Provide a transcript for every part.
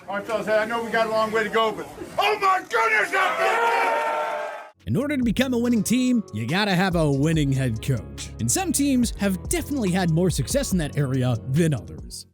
All right, fellas, I know we got a long way to go, but oh my goodness, that feels In order to become a winning team, you gotta have a winning head coach. And some teams have definitely had more success in that area than others.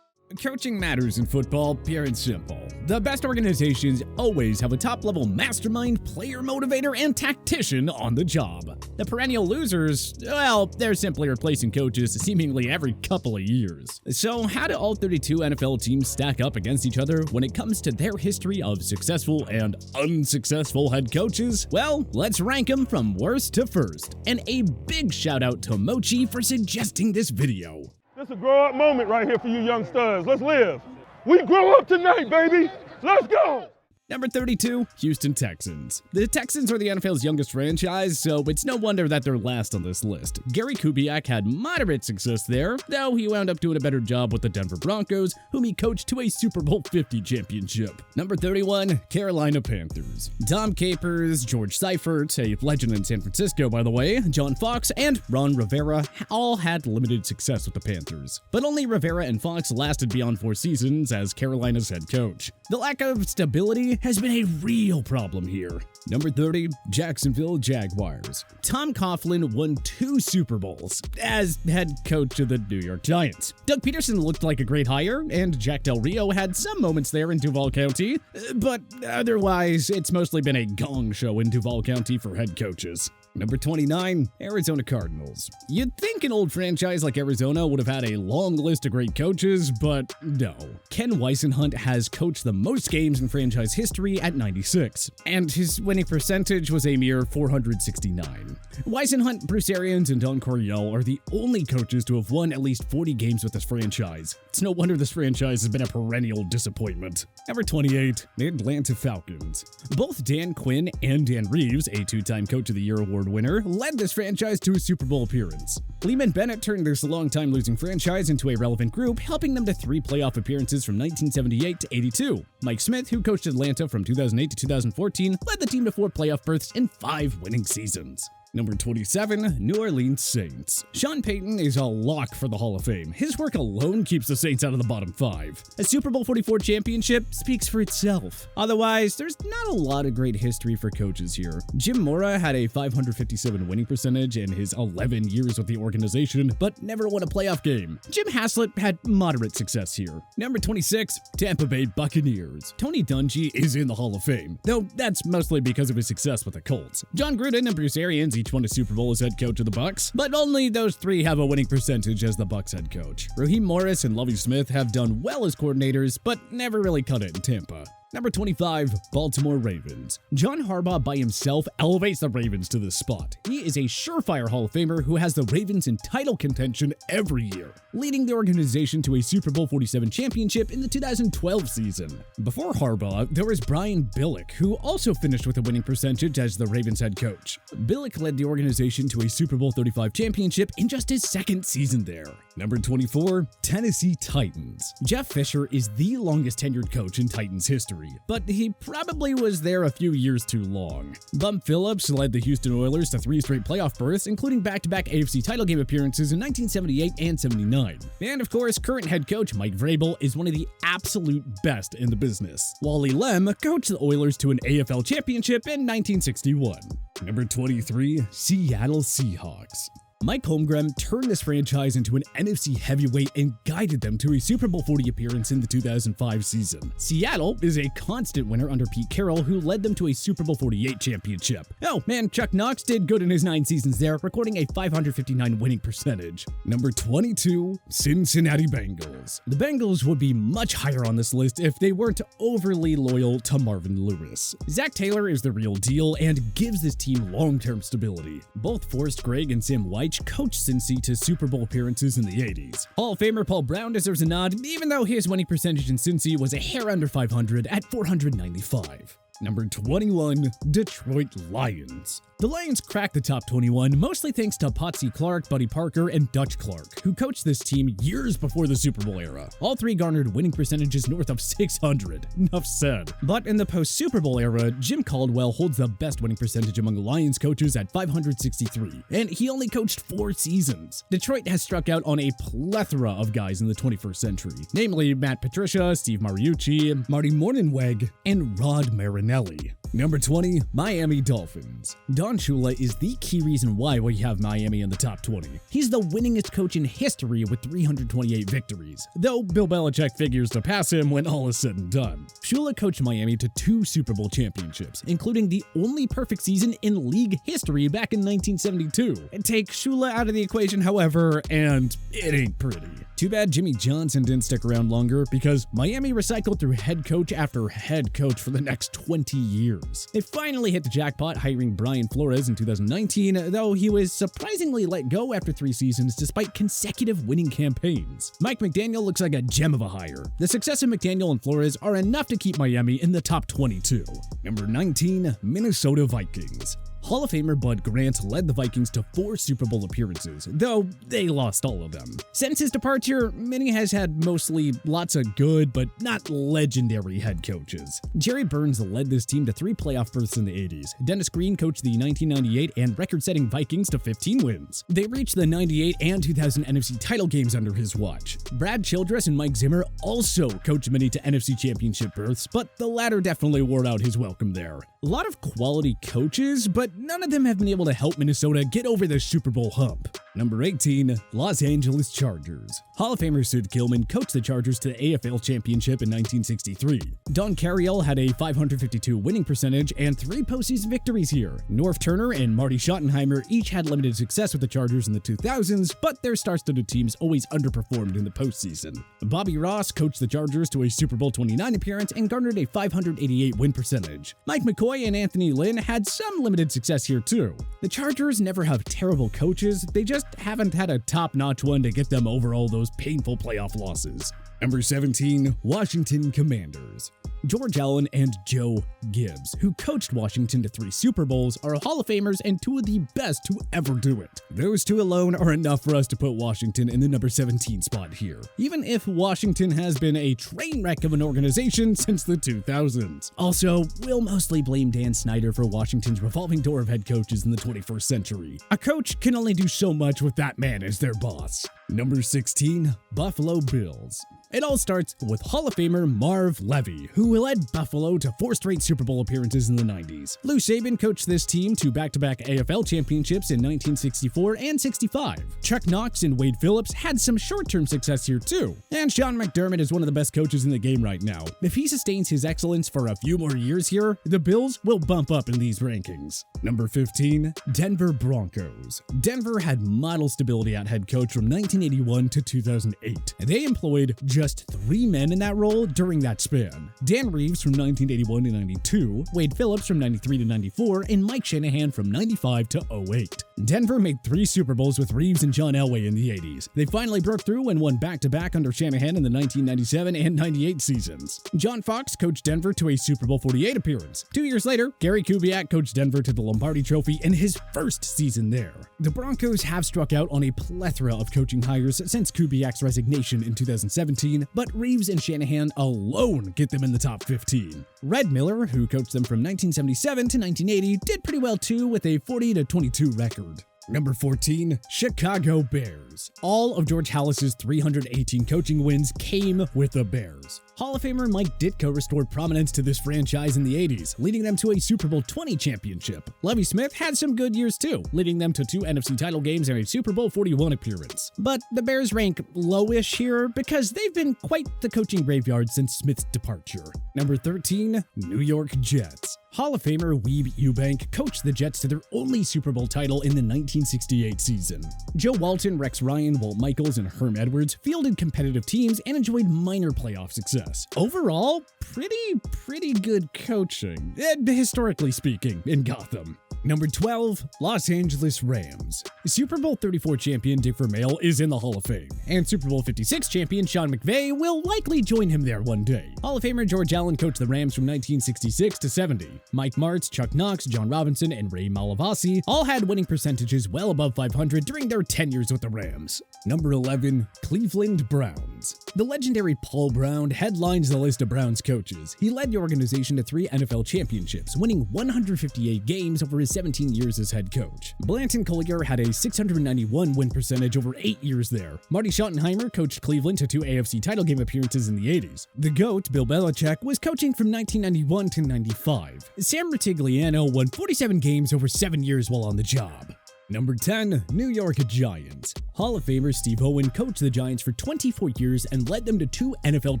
Coaching matters in football, pure and simple. The best organizations always have a top-level mastermind, player motivator, and tactician on the job. The perennial losers, well, they're simply replacing coaches seemingly every couple of years. So how do all 32 NFL teams stack up against each other when it comes to their history of successful and unsuccessful head coaches? Well, let's rank them from worst to first. And a big shout out to Mochi for suggesting this video. This is a grow-up moment right here for you young studs. Let's live. We grow up tonight, baby. Let's go. Number 32, Houston Texans. The Texans are the NFL's youngest franchise, so it's no wonder that they're last on this list. Gary Kubiak had moderate success there, though he wound up doing a better job with the Denver Broncos, whom he coached to a Super Bowl 50 championship. Number 31, Carolina Panthers. Tom Capers, George Seifert, a legend in San Francisco by the way, John Fox, and Ron Rivera all had limited success with the Panthers. But only Rivera and Fox lasted beyond 4 seasons as Carolina's head coach. The lack of stability has been a real problem here. Number 30, Jacksonville Jaguars. Tom Coughlin won 2 Super Bowls as head coach of the New York Giants. Doug Peterson looked like a great hire, and Jack Del Rio had some moments there in Duval County, but otherwise, it's mostly been a gong show in Duval County for head coaches. Number 29, Arizona Cardinals. You'd think an old franchise like Arizona would have had a long list of great coaches, but no. Ken Whisenhunt has coached the most games in franchise history at 96, and his winning percentage was a mere 469. Whisenhunt, Bruce Arians, and Don Coryell are the only coaches to have won at least 40 games with this franchise. It's no wonder this franchise has been a perennial disappointment. Number 28, the Atlanta Falcons. Both Dan Quinn and Dan Reeves, a 2-time Coach of the Year award winner, led this franchise to a Super Bowl appearance. Lehman Bennett turned this long-time losing franchise into a relevant group, helping them to 3 playoff appearances from 1978 to 82. Mike Smith, who coached Atlanta from 2008 to 2014, led the team to 4 playoff berths in 5 winning seasons. Number 27, New Orleans Saints. Sean Payton is a lock for the Hall of Fame. His work alone keeps the Saints out of the bottom 5. A Super Bowl 44 championship speaks for itself. Otherwise, there's not a lot of great history for coaches here. Jim Mora had a 557 winning percentage in his 11 years with the organization, but never won a playoff game. Jim Haslett had moderate success here. Number 26, Tampa Bay Buccaneers. Tony Dungy is in the Hall of Fame, though that's mostly because of his success with the Colts. John Gruden and Bruce Arians each won a Super Bowl as head coach of the Bucs, but only those 3 have a winning percentage as the Bucs head coach. Raheem Morris and Lovie Smith have done well as coordinators, but never really cut it in Tampa. Number 25, Baltimore Ravens. John Harbaugh by himself elevates the Ravens to this spot. He is a surefire Hall of Famer who has the Ravens in title contention every year, leading the organization to a Super Bowl 47 championship in the 2012 season. Before Harbaugh, there was Brian Billick, who also finished with a winning percentage as the Ravens head coach. Billick led the organization to a Super Bowl 35 championship in just his 2nd season there. Number 24, Tennessee Titans. Jeff Fisher is the longest tenured coach in Titans history, but he probably was there a few years too long. Bum Phillips led the Houston Oilers to 3 straight playoff berths, including back-to-back AFC title game appearances in 1978 and 79. And of course, current head coach Mike Vrabel is one of the absolute best in the business. Wally Lem coached the Oilers to an AFL championship in 1961. Number 23, Seattle Seahawks. Mike Holmgren turned this franchise into an NFC heavyweight and guided them to a Super Bowl 40 appearance in the 2005 season. Seattle is a constant winner under Pete Carroll, who led them to a Super Bowl 48 championship. Oh man, Chuck Knox did good in his 9 seasons there, recording a 559 winning percentage. Number 22, Cincinnati Bengals. The Bengals would be much higher on this list if they weren't overly loyal to Marvin Lewis. Zach Taylor is the real deal and gives this team long-term stability. Both Forrest Gregg and Sam White coached Cincy to Super Bowl appearances in the 80s. Hall of Famer Paul Brown deserves a nod, even though his winning percentage in Cincy was a hair under 500 at 495. Number 21, Detroit Lions. The Lions cracked the top 21 mostly thanks to Potsy Clark, Buddy Parker, and Dutch Clark, who coached this team years before the Super Bowl era. All three garnered winning percentages north of 600. Enough said. But in the post-Super Bowl era, Jim Caldwell holds the best winning percentage among Lions coaches at 563, and he only coached 4 seasons. Detroit has struck out on a plethora of guys in the 21st century, namely Matt Patricia, Steve Mariucci, Marty Mornhinweg, and Rod Marinelli. Number 20, Miami Dolphins. Don Shula is the key reason why we have Miami in the top 20. He's the winningest coach in history with 328 victories, though Bill Belichick figures to pass him when all is said and done. Shula coached Miami to 2 Super Bowl championships, including the only perfect season in league history back in 1972. Take Shula out of the equation, however, and it ain't pretty. Too bad Jimmy Johnson didn't stick around longer, because Miami recycled through head coach after head coach for the next 20 years. They finally hit the jackpot hiring Brian Flores in 2019, though he was surprisingly let go after 3 seasons despite consecutive winning campaigns. Mike McDaniel looks like a gem of a hire. The success of McDaniel and Flores are enough to keep Miami in the top 22. Number 19, Minnesota Vikings. Hall of Famer Bud Grant led the Vikings to 4 Super Bowl appearances, though they lost all of them. Since his departure, Minnie has had mostly lots of good but not legendary head coaches. Jerry Burns led this team to 3 playoff berths in the 80s. Dennis Green coached the 1998 and record-setting Vikings to 15 wins. They reached the 98 and 2000 NFC title games under his watch. Brad Childress and Mike Zimmer also coached Minnie to NFC championship berths, but the latter definitely wore out his welcome there. A lot of quality coaches, but none of them have been able to help Minnesota get over the Super Bowl hump. Number 18, Los Angeles Chargers. Hall of Famer Sid Gilman coached the Chargers to the AFL Championship in 1963. Don Carriel had a 552 winning percentage and 3 postseason victories here. Norv Turner and Marty Schottenheimer each had limited success with the Chargers in the 2000s, but their star-studded teams always underperformed in the postseason. Bobby Ross coached the Chargers to a Super Bowl 29 appearance and garnered a 588 win percentage. Mike McCoy and Anthony Lynn had some limited success here too. The Chargers never have terrible coaches, they just haven't had a top-notch one to get them over all those painful playoff losses. Number 17, Washington Commanders. George Allen and Joe Gibbs, who coached Washington to 3 Super Bowls, are Hall of Famers and 2 of the best to ever do it. Those 2 alone are enough for us to put Washington in the number 17 spot here, even if Washington has been a train wreck of an organization since the 2000s. Also, we'll mostly blame Dan Snyder for Washington's revolving door of head coaches in the 21st century. A coach can only do so much with that man as their boss. Number 16, Buffalo Bills. It all starts with Hall of Famer Marv Levy, who led Buffalo to 4 straight Super Bowl appearances in the 90s. Lou Saban coached this team to back-to-back AFL championships in 1964 and 65. Chuck Knox and Wade Phillips had some short-term success here too. And Sean McDermott is one of the best coaches in the game right now. If he sustains his excellence for a few more years here, the Bills will bump up in these rankings. Number 15, Denver Broncos. Denver had model stability at head coach from 1981 to 2008. They employed just 3 men in that role during that span. Dan Reeves from 1981 to 92, Wade Phillips from 93 to 94, and Mike Shanahan from 95 to 08. Denver made 3 Super Bowls with Reeves and John Elway in the 80s. They finally broke through and won back-to-back under Shanahan in the 1997 and 98 seasons. John Fox coached Denver to a Super Bowl 48 appearance. 2 years later, Gary Kubiak coached Denver to the Lombardi Trophy in his first season there. The Broncos have struck out on a plethora of coaching hires since Kubiak's resignation in 2017, but Reeves and Shanahan alone get them in the top 15. Red Miller, who coached them from 1977 to 1980, did pretty well too with a 40-22 record. Number 14, Chicago Bears. All of George Halas's 318 coaching wins came with the Bears. Hall of Famer Mike Ditka restored prominence to this franchise in the 80s, leading them to a Super Bowl 20 championship. Lovie Smith had some good years too, leading them to 2 NFC title games and a Super Bowl 41 appearance. But the Bears rank lowish here because they've been quite the coaching graveyard since Smith's departure. Number 13, New York Jets. Hall of Famer Weeb Eubank coached the Jets to their only Super Bowl title in the 1968 season. Joe Walton, Rex Ryan, Walt Michaels, and Herm Edwards fielded competitive teams and enjoyed minor playoff success. Overall, pretty good coaching, historically speaking, in Gotham. Number 12, Los Angeles Rams. Super Bowl 34 champion Dick Vermeil is in the Hall of Fame, and Super Bowl 56 champion Sean McVay will likely join him there one day. Hall of Famer George Allen coached the Rams from 1966 to 70. Mike Martz, Chuck Knox, John Robinson, and Ray Malavasi all had winning percentages well above 500 during their tenures with the Rams. Number 11, Cleveland Browns. The legendary Paul Brown headlines the list of Browns coaches. He led the organization to 3 NFL championships, winning 158 games over his 17 years as head coach. Blanton Collier had a 691 win percentage over 8 years there. Marty Schottenheimer coached Cleveland to 2 AFC title game appearances in the 80s. The GOAT, Bill Belichick, was coaching from 1991 to 95. Sam Rutigliano won 47 games over 7 years while on the job. Number 10, New York Giants. Hall of Famer Steve Owen coached the Giants for 24 years and led them to 2 NFL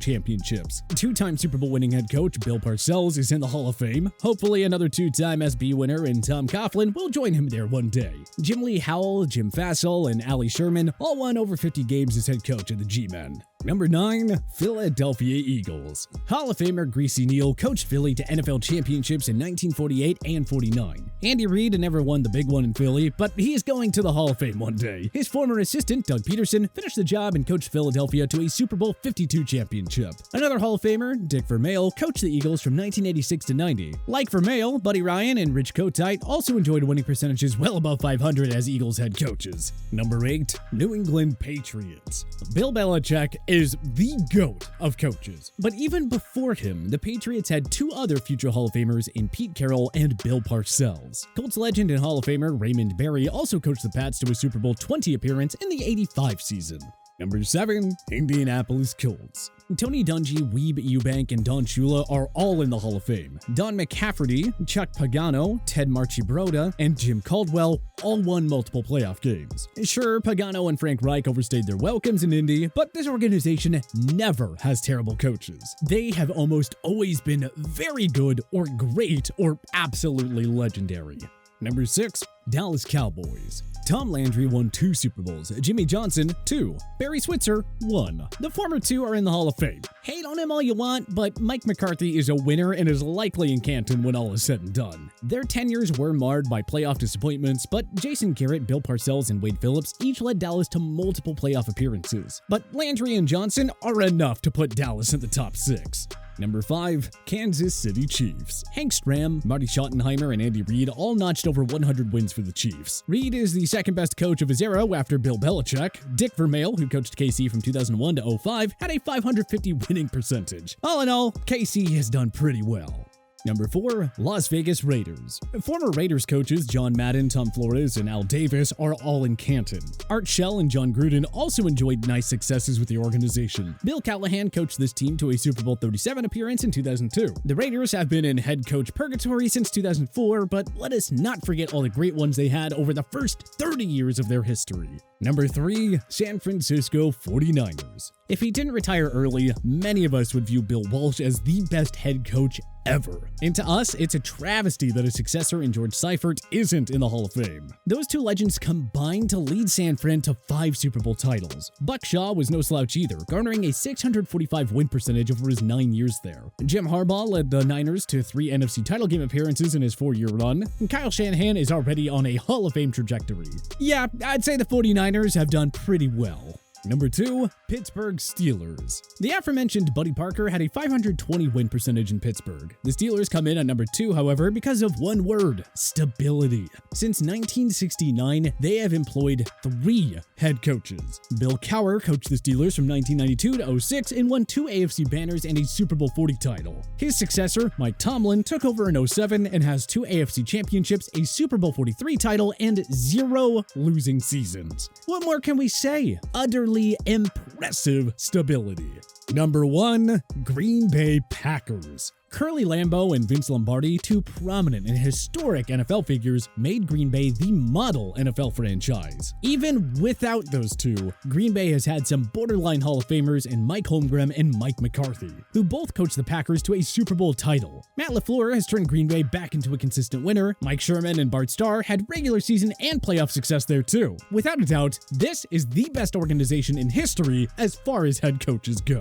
championships. 2-time Super Bowl winning head coach Bill Parcells is in the Hall of Fame. Hopefully another 2-time SB winner and Tom Coughlin will join him there one day. Jim Lee Howell, Jim Fassel, and Ali Sherman all won over 50 games as head coach of the G-Men. Number 9, Philadelphia Eagles. Hall of Famer Greasy Neal coached Philly to NFL championships in 1948 and 49. Andy Reid never won the big one in Philly, but he is going to the Hall of Fame one day. His former assistant, Doug Peterson, finished the job and coached Philadelphia to a Super Bowl 52 championship. Another Hall of Famer, Dick Vermeil, coached the Eagles from 1986 to 90. Like Vermeil, Buddy Ryan and Rich Kotite also enjoyed winning percentages well above 500 as Eagles head coaches. Number 8, New England Patriots. Bill Belichick is the GOAT of coaches. But even before him, the Patriots had 2 other future Hall of Famers in Pete Carroll and Bill Parcells. Colts legend and Hall of Famer Raymond Berry also coached the Pats to a Super Bowl 20 appearance in the 85 season. Number 7, Indianapolis Colts. Tony Dungy, Weeb Eubank, and Don Shula are all in the Hall of Fame. Don McCafferty, Chuck Pagano, Ted Marchibroda, and Jim Caldwell all won multiple playoff games. Sure, Pagano and Frank Reich overstayed their welcomes in Indy, but this organization never has terrible coaches. They have almost always been very good or great or absolutely legendary. Number 6, Dallas Cowboys. Tom Landry won 2 Super Bowls, Jimmy Johnson 2, Barry Switzer 1. The former 2 are in the Hall of Fame. Hate on him all you want, but Mike McCarthy is a winner and is likely in Canton when all is said and done. Their tenures were marred by playoff disappointments, but Jason Garrett, Bill Parcells, and Wade Phillips each led Dallas to multiple playoff appearances. But Landry and Johnson are enough to put Dallas in the top 6. Number 5, Kansas City Chiefs. Hank Stram, Marty Schottenheimer, and Andy Reid all notched over 100 wins for the Chiefs. Reid is the second best coach of his era after Bill Belichick. Dick Vermeil, who coached KC from 2001 to 05, had a 550 winning percentage. All in all, KC has done pretty well. Number 4, Las Vegas Raiders. Former Raiders coaches John Madden, Tom Flores, and Al Davis are all in Canton. Art Shell and John Gruden also enjoyed nice successes with the organization. Bill Callahan coached this team to a Super Bowl 37 appearance in 2002. The Raiders have been in head coach purgatory since 2004, but let us not forget all the great ones they had over the first 30 years of their history. Number 3, San Francisco 49ers. If he didn't retire early, many of us would view Bill Walsh as the best head coach ever. And to us, it's a travesty that a successor in George Seifert isn't in the Hall of Fame. Those 2 legends combined to lead San Fran to 5 Super Bowl titles. Buck Shaw was no slouch either, garnering a 645 win percentage over his 9 years there. Jim Harbaugh led the Niners to 3 NFC title game appearances in his 4-year run, and Kyle Shanahan is already on a Hall of Fame trajectory. Yeah, I'd say the 49ers have done pretty well. Number 2, Pittsburgh Steelers. The aforementioned Buddy Parker had a 520 win percentage in Pittsburgh. The Steelers come in at number 2, however, because of one word: stability. Since 1969, they have employed 3 head coaches. Bill Cowher coached the Steelers from 1992 to 06 and won 2 AFC banners and a Super Bowl 40 title. His successor, Mike Tomlin, took over in 07 and has 2 AFC championships, a Super Bowl 43 title, and 0 losing seasons. What more can we say? Utterly impressive stability. Number 1, Green Bay Packers. Curly Lambeau and Vince Lombardi, 2 prominent and historic NFL figures, made Green Bay the model NFL franchise. Even without those 2, Green Bay has had some borderline Hall of Famers in Mike Holmgren and Mike McCarthy, who both coached the Packers to a Super Bowl title. Matt LaFleur has turned Green Bay back into a consistent winner. Mike Sherman and Bart Starr had regular season and playoff success there too. Without a doubt, this is the best organization in history as far as head coaches go.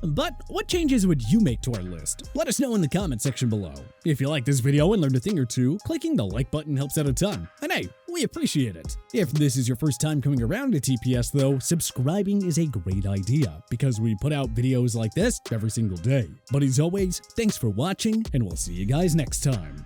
But what changes would you make to our list? Let us know in the comment section below. If you like this video and learned a thing or two, clicking the like button helps out a ton. And hey, we appreciate it. If this is your first time coming around to TPS though, subscribing is a great idea because we put out videos like this every single day. But as always, thanks for watching and we'll see you guys next time.